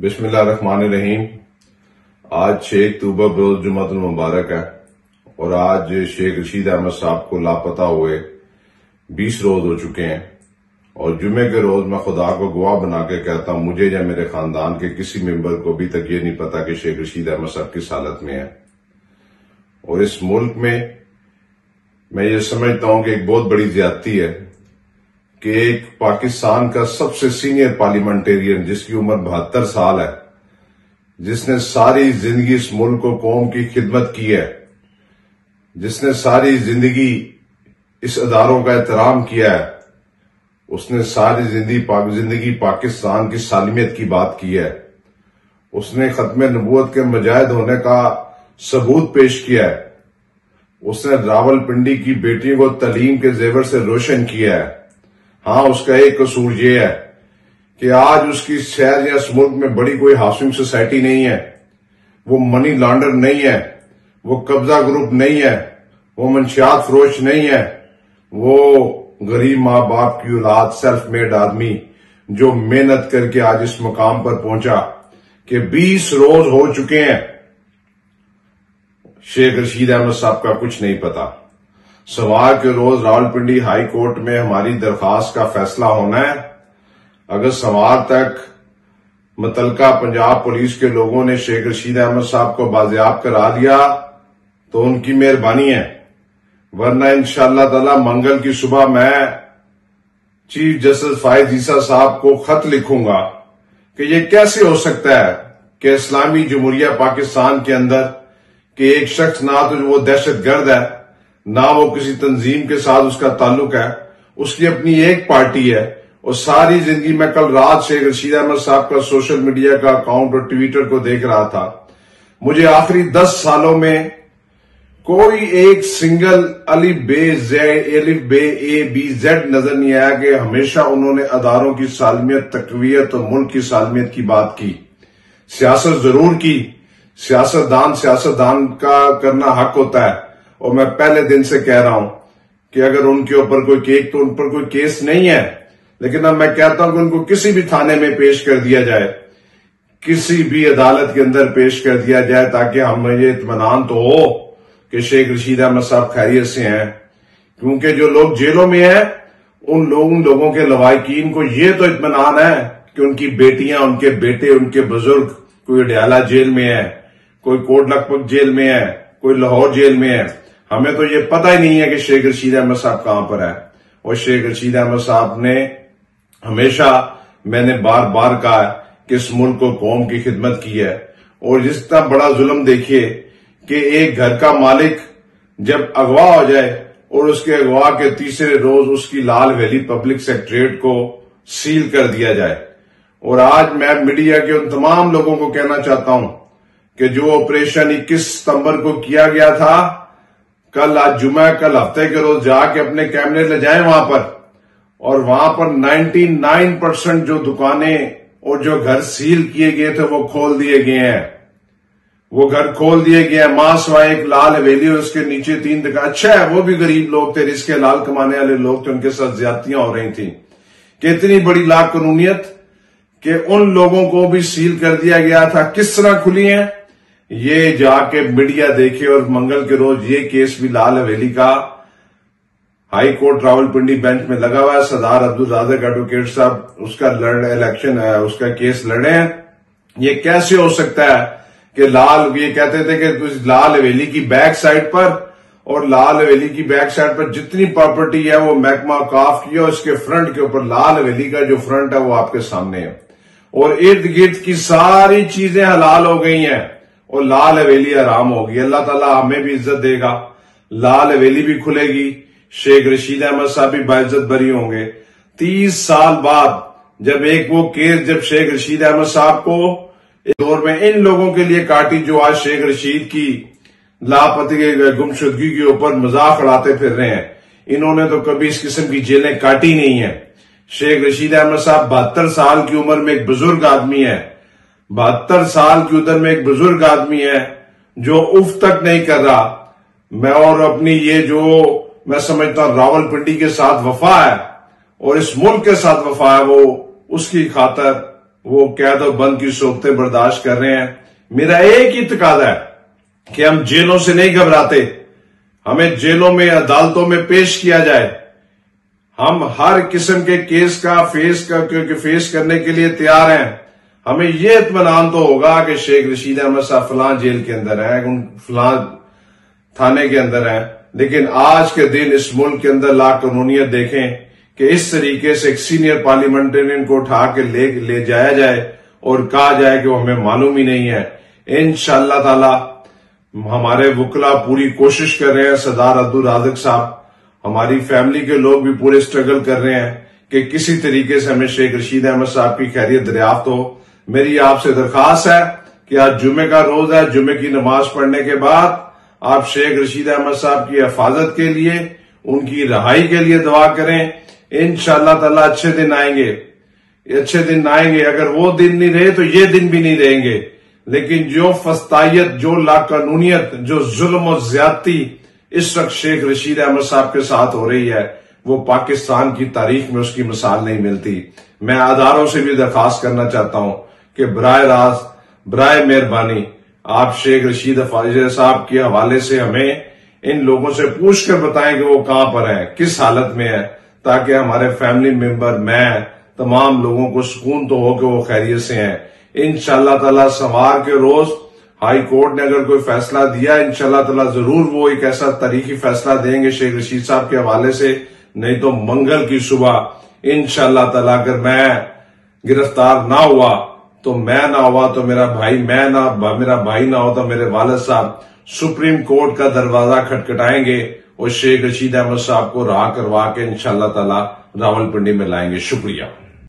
بسم اللہ الرحمن الرحیم۔ آج 6 اکتوبر بروز جمعۃ المبارک ہے اور آج شیخ رشید احمد صاحب کو لاپتہ ہوئے 20 روز ہو چکے ہیں، اور جمعے کے روز میں خدا کو گواہ بنا کے کہتا ہوں مجھے یا میرے خاندان کے کسی ممبر کو ابھی تک یہ نہیں پتا کہ شیخ رشید احمد صاحب کس حالت میں ہے۔ اور اس ملک میں یہ سمجھتا ہوں کہ ایک بہت بڑی زیادتی ہے کہ ایک پاکستان کا سب سے سینئر پارلیمنٹیرین جس کی عمر 72 سال ہے، جس نے ساری زندگی اس ملک و قوم کی خدمت کی ہے، جس نے ساری زندگی اس اداروں کا احترام کیا ہے، اس نے ساری زندگی پاکستان کی سالمیت کی بات کی ہے، اس نے ختم نبوت کے مجاہد ہونے کا ثبوت پیش کیا ہے، اس نے راولپنڈی کی بیٹیوں کو تعلیم کے زیور سے روشن کیا ہے۔ ہاں، اس کا ایک قصور یہ ہے کہ آج اس کی شہر یا اس ملک میں بڑی کوئی ہاؤسنگ سوسائٹی نہیں ہے، وہ منی لانڈر نہیں ہے، وہ قبضہ گروپ نہیں ہے، وہ منشیات فروش نہیں ہے، وہ غریب ماں باپ کی اولاد، سیلف میڈ آدمی جو محنت کر کے آج اس مقام پر پہنچا کہ 20 روز ہو چکے ہیں، شیخ رشید احمد صاحب کا کچھ نہیں پتا۔ سوار کے روز راولپنڈی ہائی کورٹ میں ہماری درخواست کا فیصلہ ہونا ہے۔ اگر سوار تک متعلقہ پنجاب پولیس کے لوگوں نے شیخ رشید احمد صاحب کو بازیاب کرا دیا تو ان کی مہربانی ہے، ورنہ انشاءاللہ تعالی منگل کی صبح میں چیف جسٹس فائز عیسیٰ صاحب کو خط لکھوں گا کہ یہ کیسے ہو سکتا ہے کہ اسلامی جمہوریہ پاکستان کے اندر کہ ایک شخص نہ تو وہ دہشت گرد ہے، نہ وہ کسی تنظیم کے ساتھ اس کا تعلق ہے، اس کی اپنی ایک پارٹی ہے، اور ساری زندگی میں کل رات شیخ رشید احمد صاحب کا سوشل میڈیا کا اکاؤنٹ اور ٹویٹر کو دیکھ رہا تھا۔ مجھے آخری 10 سالوں میں کوئی ایک سنگل الف بے اے بی زیڈ نظر نہیں آیا کہ ہمیشہ انہوں نے اداروں کی سالمیت، تقویت اور ملک کی سالمیت کی بات کی۔ سیاست ضرور کی، سیاستدان کا کرنا حق ہوتا ہے، اور میں پہلے دن سے کہہ رہا ہوں کہ اگر ان کے اوپر کوئی کیس، تو ان پر کوئی کیس نہیں ہے، لیکن اب میں کہتا ہوں کہ ان کو کسی بھی تھانے میں پیش کر دیا جائے، کسی بھی عدالت کے اندر پیش کر دیا جائے، تاکہ ہمیں یہ اطمینان تو ہو کہ شیخ رشید احمد صاحب خیریت سے ہیں۔ کیونکہ جو لوگ جیلوں میں ہیں ان لوگوں کے لواحقین کو یہ تو اطمینان ہے کہ ان کی بیٹیاں، ان کے بیٹے، ان کے بزرگ کوئی اڈیالہ جیل میں ہے، کوئی کوٹ لکھپت جیل میں ہے، کوئی لاہور جیل میں ہے۔ ہمیں تو یہ پتہ ہی نہیں ہے کہ شیخ رشید احمد صاحب کہاں پر ہے۔ اور شیخ رشید احمد صاحب نے ہمیشہ، میں نے بار بار کہا کہ اس ملک و قوم کی خدمت کی ہے، اور جس طرح بڑا ظلم دیکھیے کہ ایک گھر کا مالک جب اغوا ہو جائے اور اس کے اغوا کے تیسرے روز اس کی لال ویلی پبلک سیکریٹریٹ کو سیل کر دیا جائے۔ اور آج میں میڈیا کے ان تمام لوگوں کو کہنا چاہتا ہوں کہ جو آپریشن 21 ستمبر کو کیا گیا تھا، کل آج جمعہ، کل ہفتے کے روز جا کے اپنے کیمرے لے جائیں وہاں پر، اور وہاں پر 99% جو دکانیں اور جو گھر سیل کیے گئے تھے وہ کھول دیے گئے ہیں، وہ گھر کھول دیے گئے ہیں، ماں سوائے ایک لال حویلی اور اس کے نیچے 3 دکان۔ اچھا ہے، وہ بھی غریب لوگ تھے، رزق حلال کمانے والے لوگ تھے، ان کے ساتھ زیادتیاں ہو رہی تھیں کہ اتنی بڑی لا قانونیت کہ ان لوگوں کو بھی سیل کر دیا گیا تھا۔ کس طرح کھلی ہیں یہ جا کے میڈیا دیکھے، اور منگل کے روز یہ کیس بھی لال حویلی کا ہائی کورٹ راولپنڈی بینچ میں لگا ہوا ہے۔ سردار عبدالرازق ایڈوکیٹ صاحب اس کا الیکشن ہے، اس کا کیس لڑے ہیں۔ یہ کیسے ہو سکتا ہے کہ یہ کہتے تھے کہ لال حویلی کی بیک سائڈ پر، اور لال حویلی کی بیک سائڈ پر جتنی پراپرٹی ہے وہ محکمہ اوقاف کی ہے، اور اس کے فرنٹ کے اوپر لال حویلی کا جو فرنٹ ہے وہ آپ کے سامنے ہے، اور ارد گرد کی ساری چیزیں حلال ہو گئی ہیں اور لال حویلی حرام ہوگی۔ اللہ تعالیٰ ہمیں بھی عزت دے گا، لال حویلی بھی کھلے گی، شیخ رشید احمد صاحب بھی باعزت بری ہوں گے۔ 30 سال بعد جب ایک وہ کیس، جب شیخ رشید احمد صاحب کو ایک دور میں ان لوگوں کے لیے کاٹی جو آج شیخ رشید کی لاپتگی، گمشدگی کے اوپر مذاق اڑاتے پھر رہے ہیں، انہوں نے تو کبھی اس قسم کی جیلیں کاٹی نہیں ہیں۔ شیخ رشید احمد صاحب 72 سال کی عمر میں ایک بزرگ آدمی ہے، 72 سال کی عمر میں ایک بزرگ آدمی ہے جو اف تک نہیں کر رہا۔ میں اور اپنی یہ جو میں سمجھتا ہوں راولپنڈی کے ساتھ وفا ہے اور اس ملک کے ساتھ وفا ہے، وہ اس کی خاطر وہ قید و بند کی صورتیں برداشت کر رہے ہیں. میرا ایک ہی تقاضا ہے کہ ہم جیلوں سے نہیں گھبراتے. ہمیں جیلوں میں عدالتوں میں پیش کیا جائے. ہم ہر قسم کے کیس کا فیس کرنے کے لیے تیار ہیں. ہمیں یہ اطمینان تو ہوگا کہ شیخ رشید احمد صاحب فلاں جیل کے اندر ہیں, فلاں تھانے کے اندر ہیں, لیکن آج کے دن اس ملک کے اندر لا قانونیت دیکھیں کہ اس طریقے سے ایک سینئر پارلیمنٹرین کو اٹھا کے لے جایا جائے اور کہا جائے کہ وہ ہمیں معلوم ہی نہیں ہے. انشاءاللہ تعالی ہمارے وکلا پوری کوشش کر رہے ہیں. سردار عبدالرازق صاحب, ہماری فیملی کے لوگ بھی پورے سٹرگل کر رہے ہیں کہ کسی طریقے سے ہمیں شیخ رشید احمد صاحب کی خیریت دریافت ہو. میری آپ سے درخواست ہے کہ آج جمعے کا روز ہے, جمعے کی نماز پڑھنے کے بعد آپ شیخ رشید احمد صاحب کی حفاظت کے لیے, ان کی رہائی کے لیے دعا کریں. انشاءاللہ تعالی اچھے دن آئیں گے, اچھے دن آئیں گے. اگر وہ دن نہیں رہے تو یہ دن بھی نہیں رہیں گے. لیکن جو فسطائیت, جو لاقانونیت, جو ظلم و زیادتی اس وقت شیخ رشید احمد صاحب کے ساتھ ہو رہی ہے, وہ پاکستان کی تاریخ میں اس کی مثال نہیں ملتی. میں اداروں سے بھی درخواست کرنا چاہتا ہوں کہ براہ راست, برائے مہربانی آپ شیخ رشید صاحب کے حوالے سے ہمیں ان لوگوں سے پوچھ کر بتائیں کہ وہ کہاں پر ہیں, کس حالت میں ہیں, تاکہ ہمارے فیملی ممبر, میں, تمام لوگوں کو سکون تو ہو کہ وہ خیریت سے ہیں. انشاءاللہ تعالی سوار کے روز ہائی کورٹ نے اگر کوئی فیصلہ دیا, انشاءاللہ تعالی ضرور وہ ایک ایسا تاریخی فیصلہ دیں گے شیخ رشید صاحب کے حوالے سے. نہیں تو منگل کی صبح انشاءاللہ تعالی اگر میں گرفتار نہ ہوا تو میرا بھائی نہ ہو تو میرے والد صاحب سپریم کورٹ کا دروازہ کھٹکھٹائیں گے اور شیخ رشید احمد صاحب کو رہا کروا کے انشاءاللہ تعالی راولپنڈی میں لائیں گے. شکریہ.